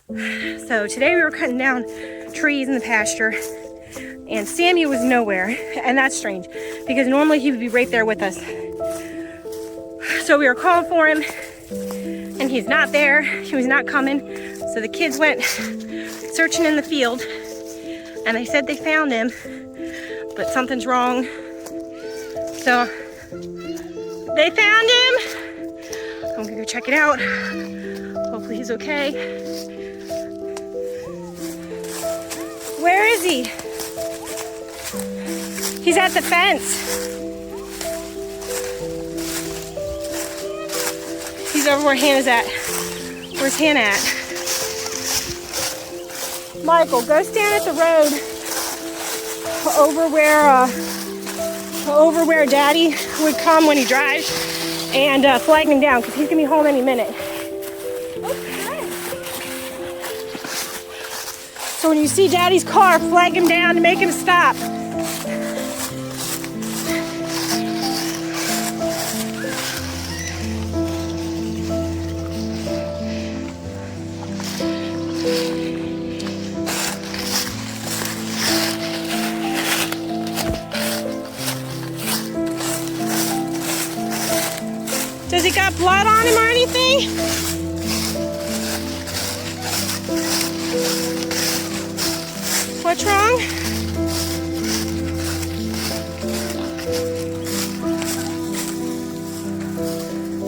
So today we were cutting down trees in the pasture and Sammy was nowhere, and that's strange because normally he would be right there with us. So we were calling for him and he's not there. He was not coming. So the kids went searching in the field and they said they found him, but something's wrong. So they found him. I'm gonna go check it out. Hopefully he's okay. Where is he? He's at the fence. He's over where Hannah's at. Where's Hannah at? Michael, go stand at the road over where Daddy would come when he drives and flag him down because he's gonna be home any minute. So when you see Daddy's car, flag him down to make him stop. Does he got blood on him or anything? What's wrong?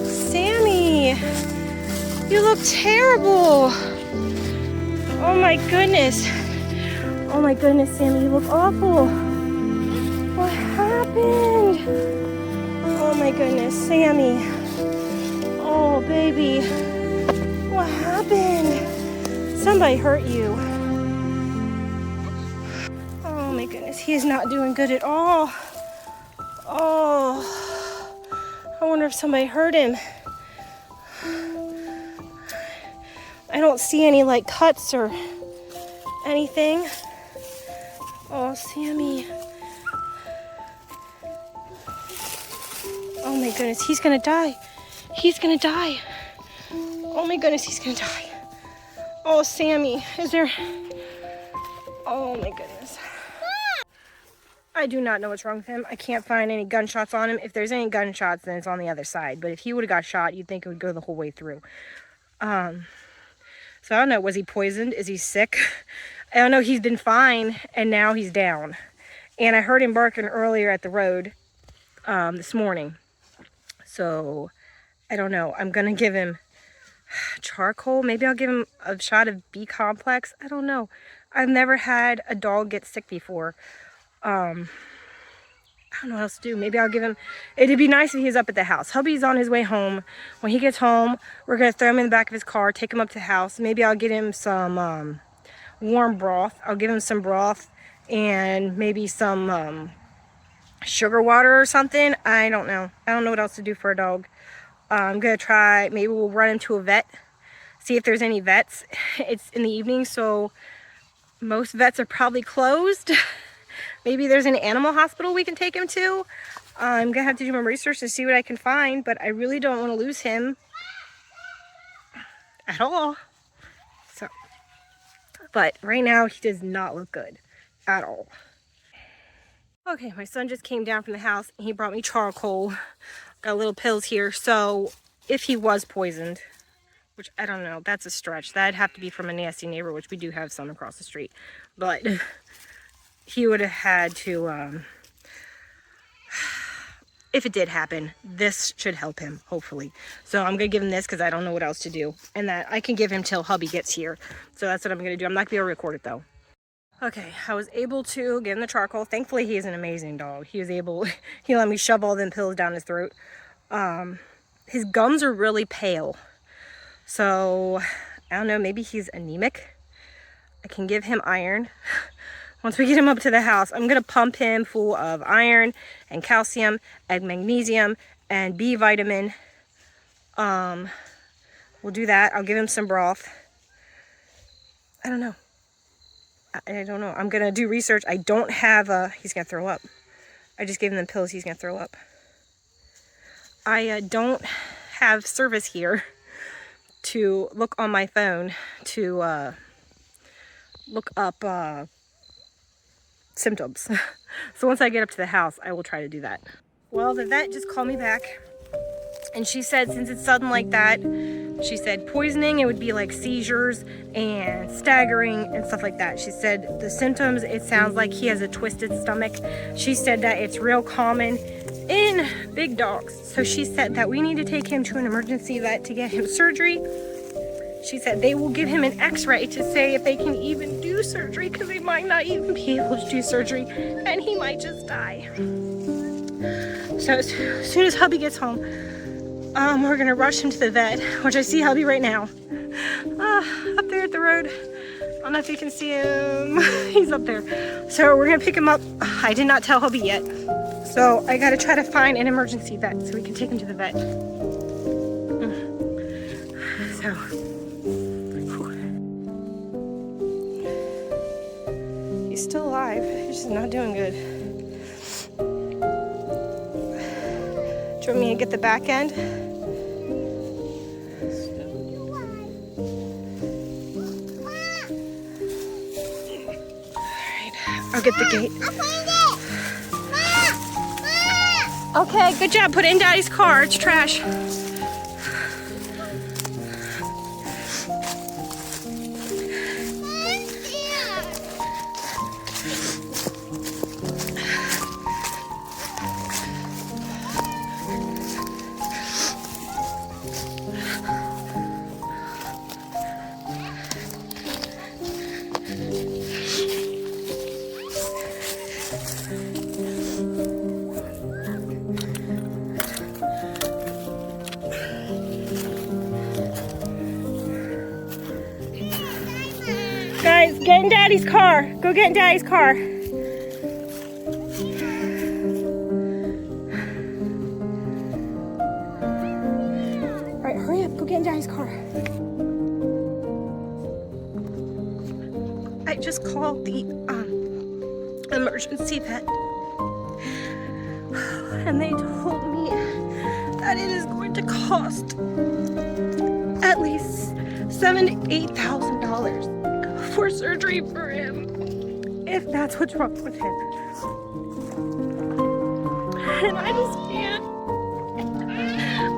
Sammy, you look terrible. Oh my goodness. Oh my goodness, Sammy, you look awful. What happened? Oh my goodness, Sammy. Oh baby, what happened? Somebody hurt you. Oh my goodness, he is not doing good at all. Oh, I wonder if somebody hurt him. I don't see any like cuts or anything. Oh, Sammy. Oh my goodness, he's gonna die. He's gonna die. Oh my goodness, he's gonna die. Oh, Sammy, is there... Oh my goodness. I do not know what's wrong with him. I can't find any gunshots on him. If there's any gunshots, then it's on the other side. But if he would have got shot, you'd think it would go the whole way through. So I don't know. Was he poisoned? Is he sick? I don't know. He's been fine, and now he's down. And I heard him barking earlier at the road this morning. So I don't know. I'm going to give him charcoal. Maybe I'll give him a shot of B-complex. I don't know. I've never had a dog get sick before. I don't know what else to do. Maybe I'll give him... It'd be nice if he was up at the house. Hubby's on his way home. When he gets home, we're going to throw him in the back of his car, take him up to the house. Maybe I'll get him some warm broth. I'll give him some broth and maybe some sugar water or something. I don't know. I don't know what else to do for a dog. I'm going to try... Maybe we'll run him to a vet. See if there's any vets. It's in the evening, so most vets are probably closed. Maybe there's an animal hospital we can take him to. I'm going to have to do my research to see what I can find, but I really don't want to lose him at all. So, but right now he does not look good at all. Okay, my son just came down from the house and he brought me charcoal. Got little pills here. So if he was poisoned, which I don't know, that's a stretch. That'd have to be from a nasty neighbor, which we do have some across the street. But he would have had to, if it did happen, this should help him, hopefully. So I'm going to give him this because I don't know what else to do. And that I can give him till hubby gets here. So that's what I'm going to do. I'm not going to be able to record it, though. Okay, I was able to get him the charcoal. Thankfully, he is an amazing dog. He let me shove all them pills down his throat. His gums are really pale. So, I don't know, maybe he's anemic. I can give him iron. Once we get him up to the house, I'm going to pump him full of iron and calcium and magnesium and B vitamin. We'll do that. I'll give him some broth. I don't know. I don't know. I'm going to do research. I don't have he's going to throw up. I just gave him the pills. He's going to throw up. I don't have service here to look on my phone to look up symptoms. So once I get up to the house, I will try to do that. Well, the vet just called me back, and she said since it's sudden like that, she said poisoning, it would be like seizures and staggering and stuff like that. She said the symptoms, it sounds like he has a twisted stomach. She said that it's real common in big dogs. So she said that we need to take him to an emergency vet to get him surgery. She said they will give him an x-ray to say if they can even do surgery, because they might not even be able to do surgery and he might just die. So as soon as hubby gets home, we're gonna rush him to the vet, which I see hubby right now. Up there at the road. I don't know if you can see him. He's up there. So we're gonna pick him up. I did not tell hubby yet. So I gotta try to find an emergency vet so we can take him to the vet. So. He's still alive. He's just not doing good. Do you want me to get the back end? Alright, I'll get the gate. Okay, good job. Put it in Daddy's car. It's trash. Guys, get in Daddy's car. Go get in Daddy's car. All right, hurry up. Go get in Daddy's car. I just called the emergency vet, and they told me that it is going to cost at least $7,000 to $8,000 for surgery for him, if that's what's wrong with him. And I just can't.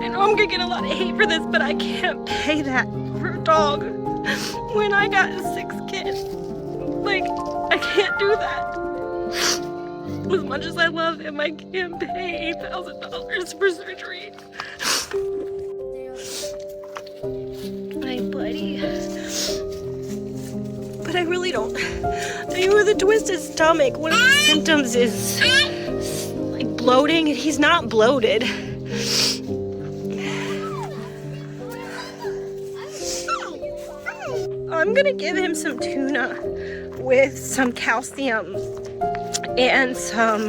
I know I'm gonna get a lot of hate for this, but I can't pay that for a dog when I got a 6th kid. Like, I can't do that. As much as I love him, I can't pay $8,000 for surgery. My buddy. But I really don't. Even with a twisted stomach, one of the symptoms is like bloating, and he's not bloated. I'm gonna give him some tuna with some calcium and some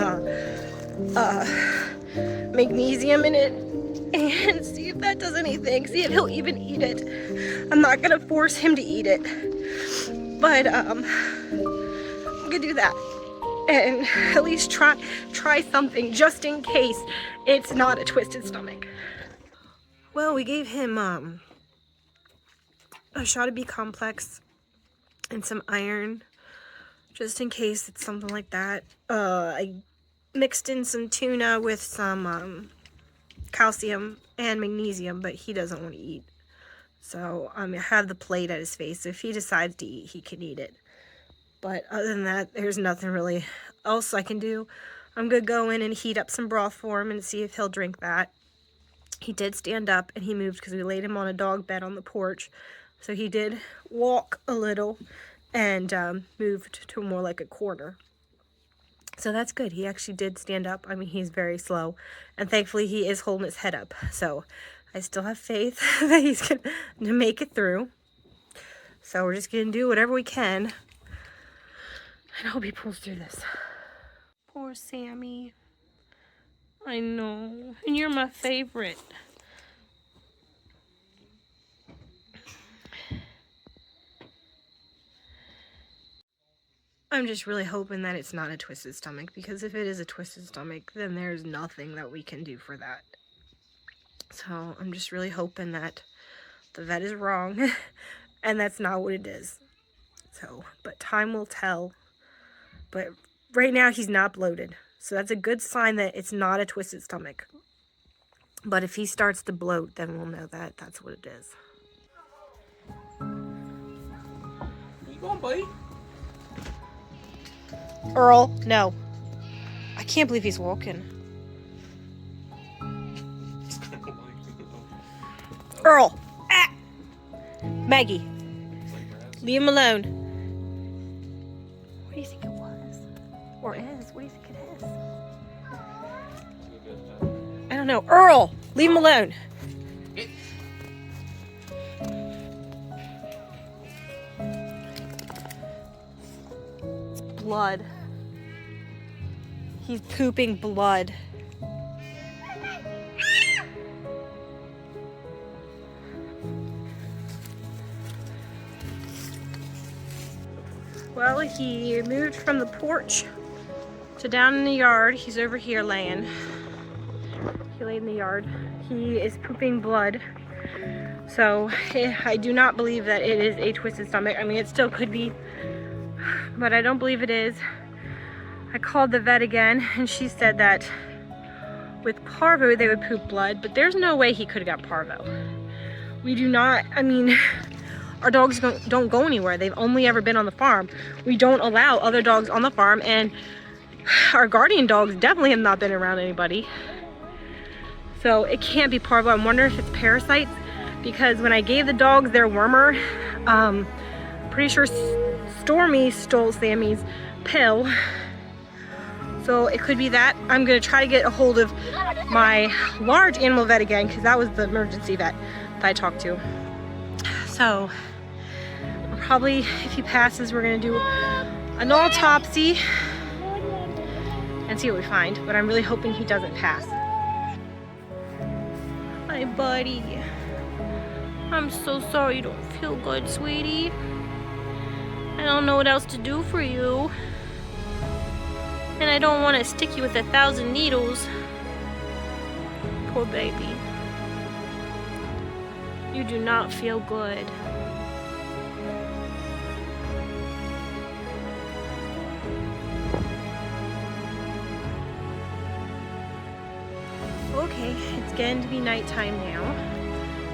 magnesium in it, and see if that does anything. See if he'll even eat it. I'm not gonna force him to eat it. But I'm gonna do that and at least try something just in case it's not a twisted stomach. Well, we gave him a shot of B complex and some iron just in case it's something like that. I mixed in some tuna with some calcium and magnesium, but he doesn't want to eat. So I have the plate at his face. If he decides to eat, he can eat it. But other than that, there's nothing really else I can do. I'm going to go in and heat up some broth for him and see if he'll drink that. He did stand up and he moved because we laid him on a dog bed on the porch. So he did walk a little and moved to more like a corner. So that's good. He actually did stand up. I mean, he's very slow. And thankfully, he is holding his head up. So I still have faith that he's going to make it through. So we're just going to do whatever we can. And I hope he pulls through this. Poor Sammy. I know. And you're my favorite. I'm just really hoping that it's not a twisted stomach, because if it is a twisted stomach, then there's nothing that we can do for that. So I'm just really hoping that the vet is wrong and that's not what it is. So, but time will tell. But right now he's not bloated. So that's a good sign that it's not a twisted stomach. But if he starts to bloat, then we'll know that that's what it is. You going, buddy? Earl, no. I can't believe he's walking. Earl! Ah! Maggie, leave him alone. What do you think it was? Or is? What do you think it is? I don't know. Earl! Leave him alone. It's blood. He's pooping blood. Well, he moved from the porch to down in the yard. He's over here laying. He laid in the yard. He is pooping blood. So I do not believe that it is a twisted stomach. I mean, it still could be, but I don't believe it is. I called the vet again and she said that with parvo they would poop blood, but there's no way he could have got parvo. We do not, I mean, our dogs don't go anywhere. They've only ever been on the farm. We don't allow other dogs on the farm, and our guardian dogs definitely have not been around anybody. So it can't be parvo. I'm wondering if it's parasites, because when I gave the dogs their wormer, pretty sure Stormy stole Sammy's pill. So it could be that. I'm gonna try to get a hold of my large animal vet again, because that was the emergency vet that I talked to. So probably if he passes, we're gonna do an autopsy and see what we find, but I'm really hoping he doesn't pass. Hi, buddy. I'm so sorry you don't feel good, sweetie. I don't know what else to do for you. And I don't want to stick you with 1,000 needles. Poor baby. You do not feel good. Okay, it's getting to be nighttime now.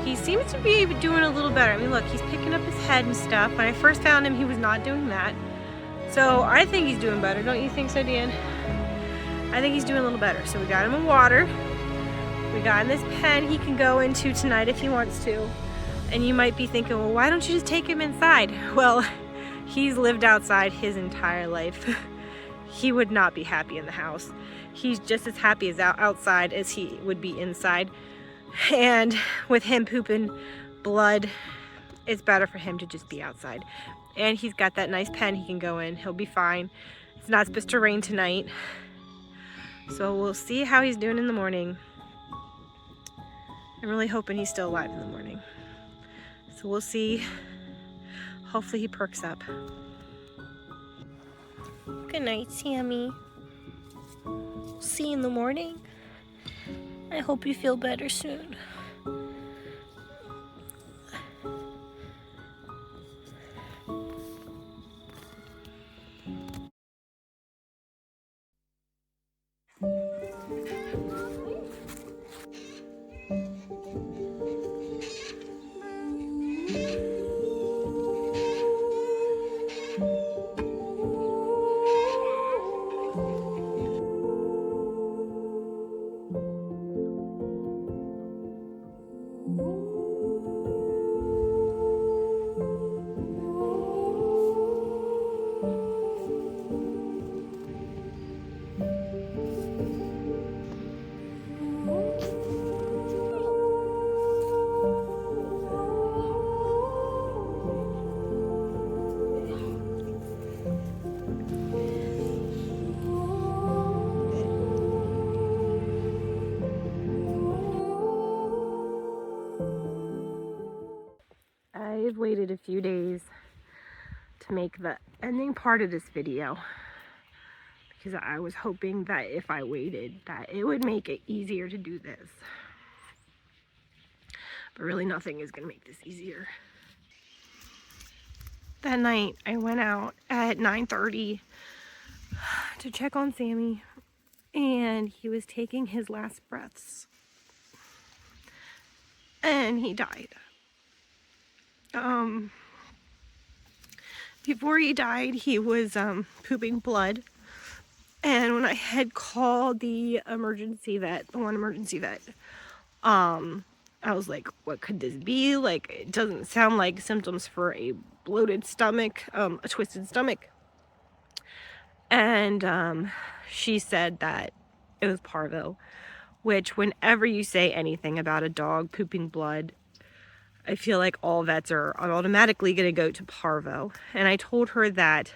He seems to be doing a little better. I mean, look, he's picking up his head and stuff. When I first found him, he was not doing that. So I think he's doing better. Don't you think so, Dan? I think he's doing a little better. So we got him a water. We got him this pen he can go into tonight if he wants to. And you might be thinking, well, why don't you just take him inside? Well, he's lived outside his entire life. He would not be happy in the house. He's just as happy as outside as he would be inside. And with him pooping blood, it's better for him to just be outside. And he's got that nice pen he can go in. He'll be fine. It's not supposed to rain tonight. So we'll see how he's doing in the morning. I'm really hoping he's still alive in the morning. So we'll see. Hopefully he perks up. Good night, Sammy. See you in the morning. I hope you feel better soon. I've waited a few days to make the ending part of this video because I was hoping that if I waited that it would make it easier to do this. But really nothing is going to make this easier. That night, I went out at 9:30 to check on Sammy, and he was taking his last breaths. And he died. Before he died, he was pooping blood. And when I had called the emergency vet, I was like, what could this be? Like, it doesn't sound like symptoms for a bloated stomach, a twisted stomach. And she said that it was parvo, which whenever you say anything about a dog pooping blood, I feel like all vets are automatically going to go to parvo. And I told her that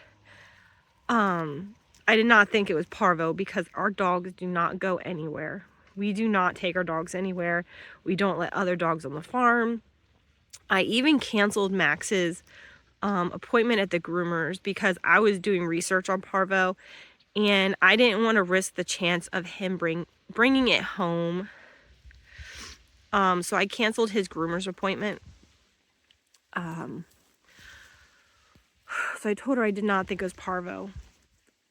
I did not think it was parvo because our dogs do not go anywhere. We do not take our dogs anywhere. We don't let other dogs on the farm. I even canceled Max's appointment at the groomers because I was doing research on parvo, and I didn't want to risk the chance of him bringing it home. So I canceled his groomer's appointment. So I told her I did not think it was parvo.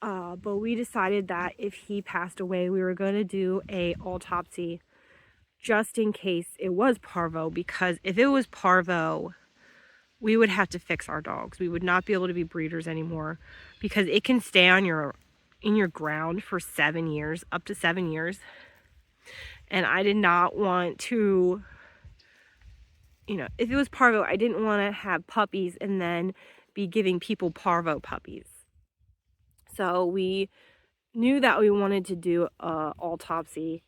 But we decided that if he passed away, we were going to do a autopsy just in case it was parvo, because if it was parvo, we would have to fix our dogs. We would not be able to be breeders anymore because it can stay on in your ground for 7 years, up to 7 years. And I did not want to, if it was parvo, I didn't want to have puppies and then be giving people parvo puppies. So we knew that we wanted to do an autopsy,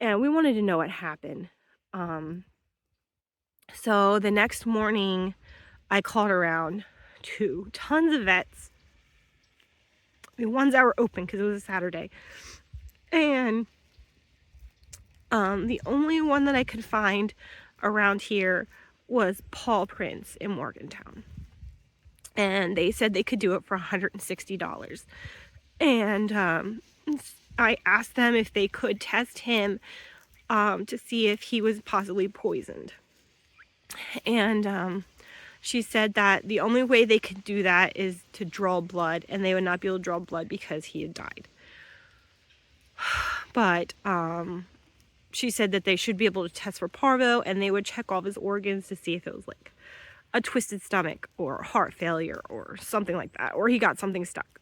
and we wanted to know what happened. So the next morning, I called around to tons of vets, the ones that were open because it was a Saturday. And the only one that I could find around here was Paw Prints in Morgantown. And they said they could do it for $160. And I asked them if they could test him to see if he was possibly poisoned. And she said that the only way they could do that is to draw blood, and they would not be able to draw blood because he had died. But she said that they should be able to test for parvo, and they would check all of his organs to see if it was like a twisted stomach or heart failure or something like that, or he got something stuck.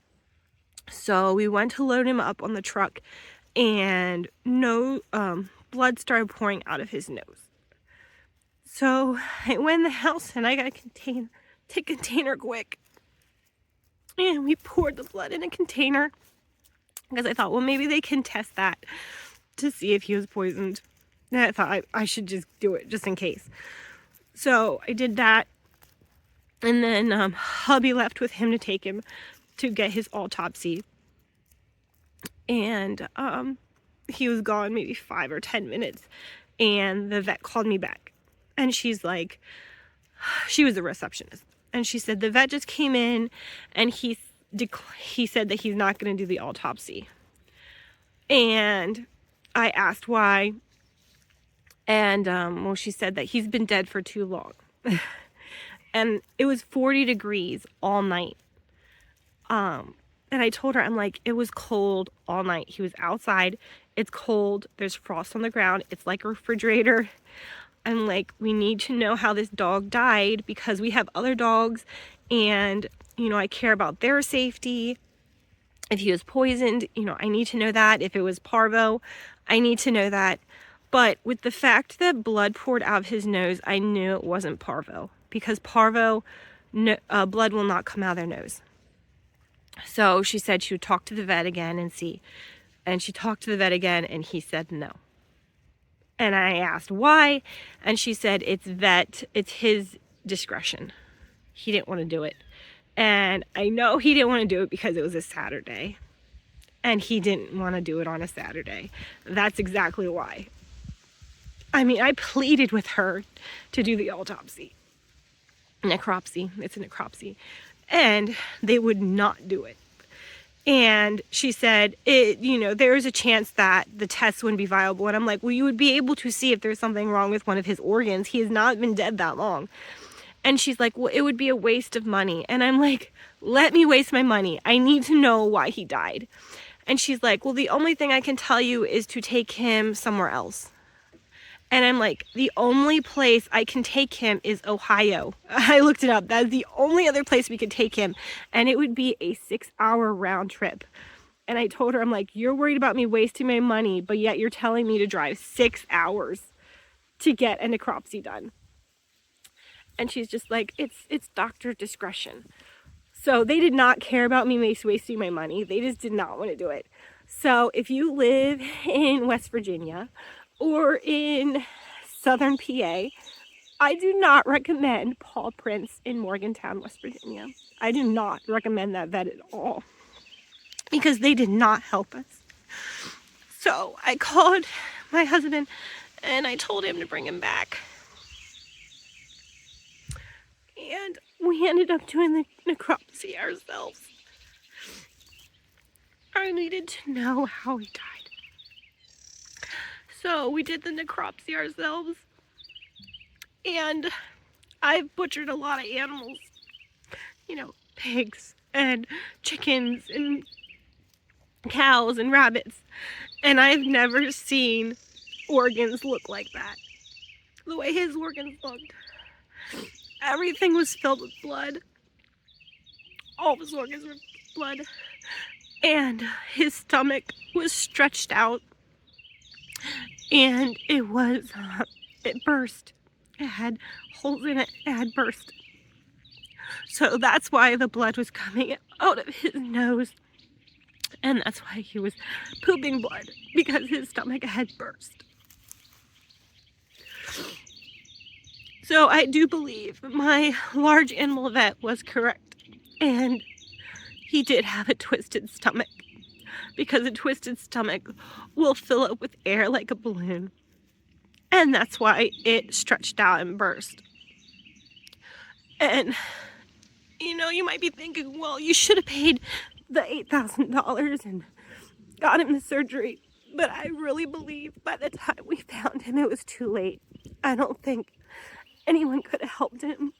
So we went to load him up on the truck, and no blood started pouring out of his nose. So I went in the house and I got a container quick, and we poured the blood in a container because I thought, well, maybe they can test that to see if he was poisoned. And I thought I should just do it just in case. So I did that. And then hubby left with him to take him to get his autopsy. And he was gone maybe 5 or 10 minutes. And the vet called me back. And she's like, she was the receptionist. And she said, the vet just came in and he said that he's not going to do the autopsy. And I asked why. And, well, she said that he's been dead for too long. And it was 40 degrees all night. And I told her, I'm like, it was cold all night. He was outside. It's cold. There's frost on the ground. It's like a refrigerator. I'm like, we need to know how this dog died because we have other dogs and, I care about their safety. If he was poisoned, I need to know that. If it was parvo, I need to know that. But with the fact that blood poured out of his nose, I knew it wasn't parvo because parvo, blood will not come out of their nose. So she said she would talk to the vet again and see. And she talked to the vet again and he said no. And I asked why, and she said it's his discretion. He didn't want to do it. And I know he didn't want to do it because it was a Saturday. And he didn't want to do it on a Saturday. That's exactly why. I mean, I pleaded with her to do the autopsy. Necropsy. It's a necropsy. And they would not do it. And she said, there is a chance that the test wouldn't be viable. And I'm like, well, you would be able to see if there's something wrong with one of his organs. He has not been dead that long. And she's like, well, it would be a waste of money. And I'm like, let me waste my money. I need to know why he died. And she's like, well, the only thing I can tell you is to take him somewhere else. And I'm like, the only place I can take him is Ohio. I looked it up. That's the only other place we could take him. And it would be a 6-hour round trip. And I told her, I'm like, you're worried about me wasting my money, but yet you're telling me to drive 6 hours to get a necropsy done. And she's just like, it's doctor discretion. So they did not care about me wasting my money. They just did not want to do it. So if you live in West Virginia or in southern PA, I do not recommend Paw Prints in Morgantown, West Virginia. I do not recommend that vet at all because they did not help us. So I called my husband and I told him to bring him back. And we ended up doing the necropsy ourselves. I needed to know how he died. So we did the necropsy ourselves. And I've butchered a lot of animals. Pigs and chickens and cows and rabbits. And I've never seen organs look like that. The way his organs looked. Everything was filled with blood. All of his organs were blood. And his stomach was stretched out. And it burst. It had holes in it. It had burst. So that's why the blood was coming out of his nose. And that's why he was pooping blood. Because his stomach had burst. So I do believe my large animal vet was correct. And he did have a twisted stomach. Because a twisted stomach will fill up with air like a balloon. And that's why it stretched out and burst. And, you might be thinking, well, you should have paid the $8,000 and got him the surgery. But I really believe by the time we found him, it was too late. I don't think anyone could have helped him.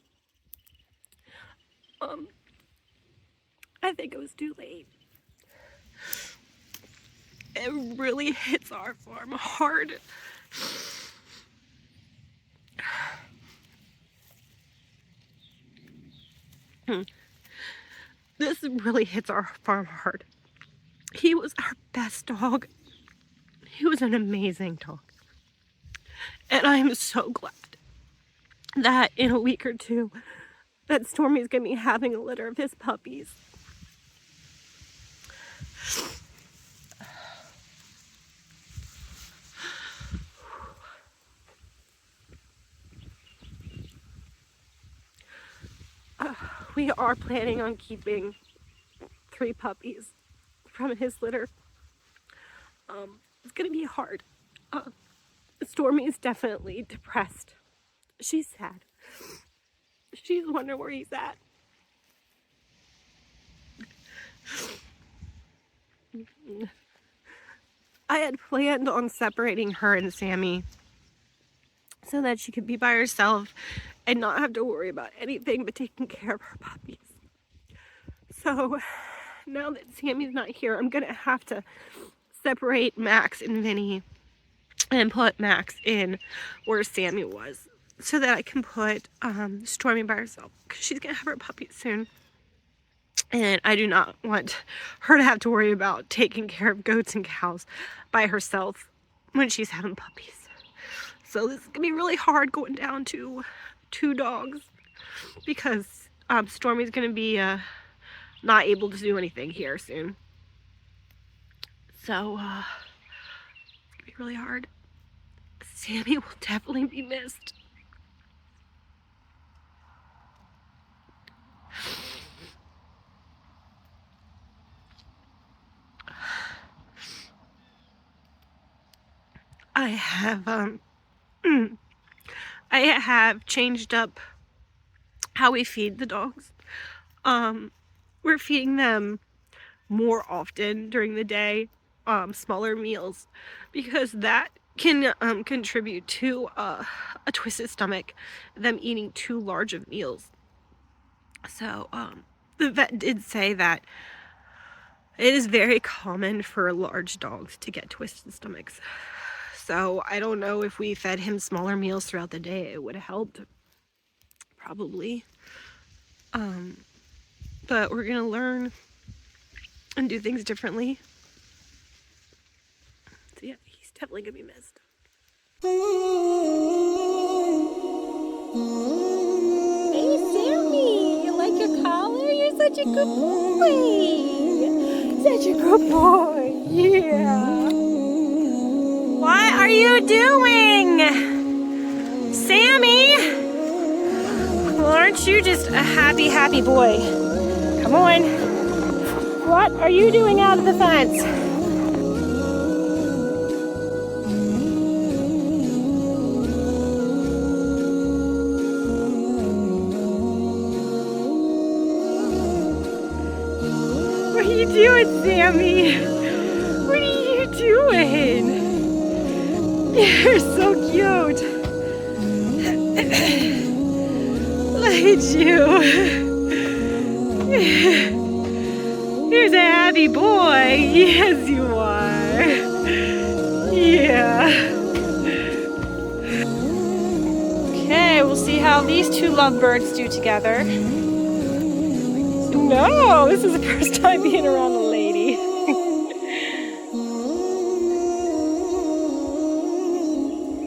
I think it was too late. It really hits our farm hard. This really hits our farm hard. He was our best dog. He was an amazing dog. And I am so glad that in a week or two, that Stormy's gonna be having a litter of his puppies. We are planning on keeping 3 puppies from his litter. It's gonna be hard. Stormy is definitely depressed. She's sad. She's wondering where he's at. I had planned on separating her and Sammy so that she could be by herself and not have to worry about anything but taking care of her puppies. So now that Sammy's not here, I'm gonna have to separate Max and Vinny and put Max in where Sammy was so that I can put Stormy by herself because she's gonna have her puppies soon. And I do not want her to have to worry about taking care of goats and cows by herself when she's having puppies. So this is gonna be really hard going down to 2 dogs because Stormy's gonna be not able to do anything here soon. So it's gonna be really hard. Sammy will definitely be missed. I have changed up how we feed the dogs. We're feeding them more often during the day, smaller meals, because that can contribute to a twisted stomach, them eating too large of meals. So the vet did say that it is very common for large dogs to get twisted stomachs. So I don't know if we fed him smaller meals throughout the day, it would have helped. Probably. But we're gonna learn and do things differently. So yeah, he's definitely gonna be missed. Hey Sammy, you like your collar? You're such a good boy. Such a good boy. Yeah. What are you doing? Sammy? Aren't you just a happy, happy boy? Come on. What are you doing out of the fence? What are you doing, Sammy? What are you doing? You're so cute. Look at you. Here's a happy boy. Yes, you are. Yeah. Okay, we'll see how these two lovebirds do together. No, this is the first time being around a lady.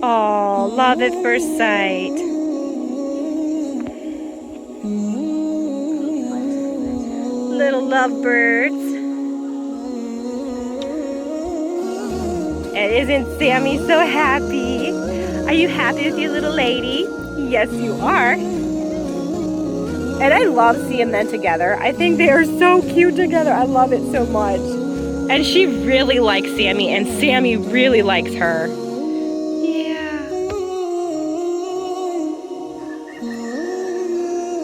Oh, love at first sight. Little lovebirds. And isn't Sammy so happy? Are you happy with your little lady? Yes, you are. And I love seeing them together. I think they are so cute together. I love it so much. And she really likes Sammy, and Sammy really likes her. Yeah.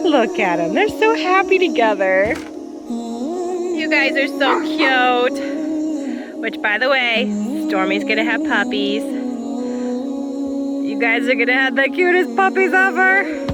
Look at them. They're so happy together. You guys are so cute. Which, by the way, Stormy's gonna have puppies. You guys are gonna have the cutest puppies ever.